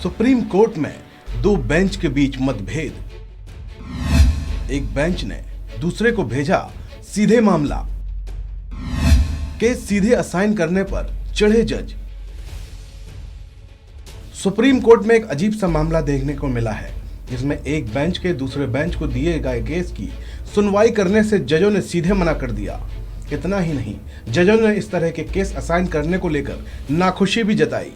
Supreme court में दो bench के बीच मतभेद। एक बेंच ने दूसरे को भेजा सीधे मामला। केस सीधे असाइन करने पर चढ़े जज। सुप्रीम कोर्ट में एक अजीब सा मामला देखने को मिला है, जिसमें एक बेंच के दूसरे बेंच को दिए गए केस की सुनवाई करने से जजों ने सीधे मना कर दिया। इतना ही नहीं, जजों ने इस तरह के केस असाइन करने को लेकर नाखुशी भी जताई।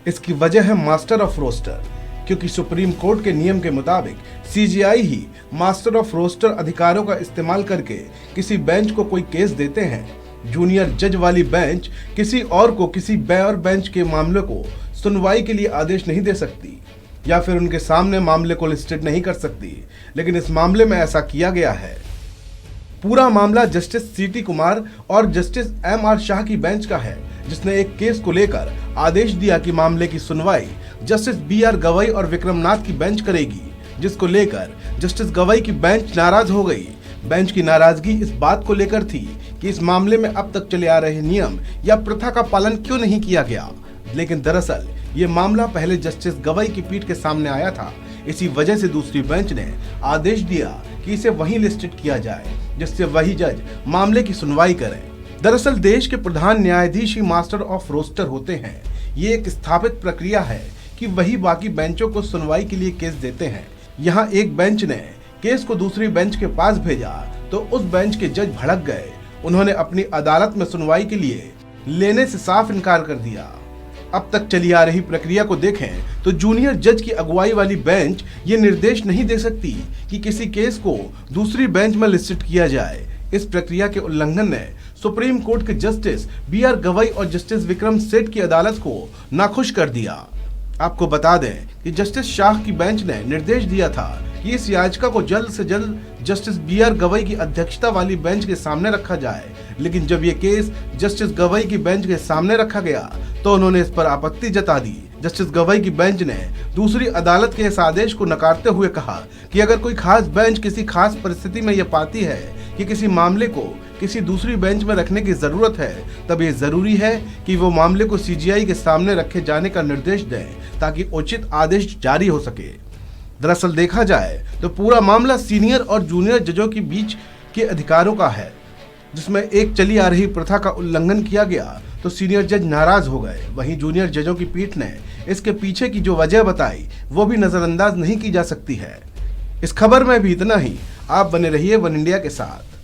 इसकी वजह है मास्टर ऑफ रोस्टर, क्योंकि सुप्रीम कोर्ट के नियम के मुताबिक सीजीआई ही मास्टर ऑफ रोस्टर अधिकारों का इस्तेमाल करके किसी बेंच को कोई केस देते हैं। जूनियर जज वाली बेंच किसी और को किसी और बेंच के मामले को सुनवाई के लिए आदेश नहीं दे सकती या फिर उनके सामने मामले को लिस्टेड नहीं कर सकती, लेकिन इस मामले में ऐसा किया गया है। पूरा मामला जस्टिस सीटी कुमार और जस्टिस एमआर शाह की बेंच का है, जिसने एक केस को लेकर आदेश दिया कि मामले की सुनवाई जस्टिस बीआर गवई और विक्रमनाथ की बेंच करेगी, जिसको लेकर जस्टिस गवई की बेंच नाराज हो गई। बेंच की नाराजगी इस बात को लेकर थी कि इस मामले में अब तक चले आ रहे नियम या प्रथा का पालन क्यों नहीं किया गया, लेकिन दरअसल ये मामला पहले जस्टिस गवई की पीठ के सामने आया था। इसी वजह से दूसरी बेंच ने आदेश दिया कि इसे वहीं लिस्टेड किया जाए, जिससे वही जज मामले की सुनवाई करें। दरअसल देश के प्रधान न्यायाधीश ही मास्टर ऑफ रोस्टर होते हैं। ये एक स्थापित प्रक्रिया है कि वही बाकी बेंचों को सुनवाई के लिए केस देते हैं। यहाँ एक बेंच ने केस को दूसरी बेंच के पास भेजा तो उस बेंच के जज भड़क गए। उन्होंने अपनी अदालत में सुनवाई के लिए लेने से साफ इनकार कर दिया। अब तक चली आ रही प्रक्रिया को देखें तो जूनियर जज की अगुवाई वाली बेंच ये निर्देश नहीं दे सकती कि किसी केस को दूसरी बेंच में लिस्टेड किया जाए। इस प्रक्रिया के उल्लंघन ने सुप्रीम कोर्ट के जस्टिस बीआर गवई और जस्टिस विक्रम सेठ की अदालत को नाखुश कर दिया। आपको बता दें कि जस्टिस शाह की बेंच ने निर्देश दिया था कि इस याचिका को जल्द से जल्द जस्टिस बीआर गवई की अध्यक्षता वाली बेंच के सामने रखा जाए, लेकिन जब ये केस जस्टिस गवई की बेंच के सामने रखा गया तो उन्होंने इस पर आपत्ति जता दी। जस्टिस गवई की बेंच ने दूसरी अदालत के इस आदेश को नकारते हुए कहा कि अगर कोई खास बेंच किसी खास परिस्थिति में यह पाती है कि किसी मामले को किसी दूसरी बेंच में रखने की जरूरत है, तब ये जरूरी है कि वो मामले को सीजीआई के सामने रखे जाने का निर्देश दें ताकि उचित आदेश जारी हो सके। दरअसल देखा जाए तो पूरा मामला सीनियर और जूनियर जजों के बीच के अधिकारों का है, जिसमें एक चली आ रही प्रथा का उल्लंघन किया गया तो सीनियर जज नाराज हो गए। वहीं जूनियर जजों की पीठ ने इसके पीछे की जो वजह बताई वो भी नजरअंदाज नहीं की जा सकती है। इस खबर में भी इतना ही। आप बने रहिए वन इंडिया के साथ।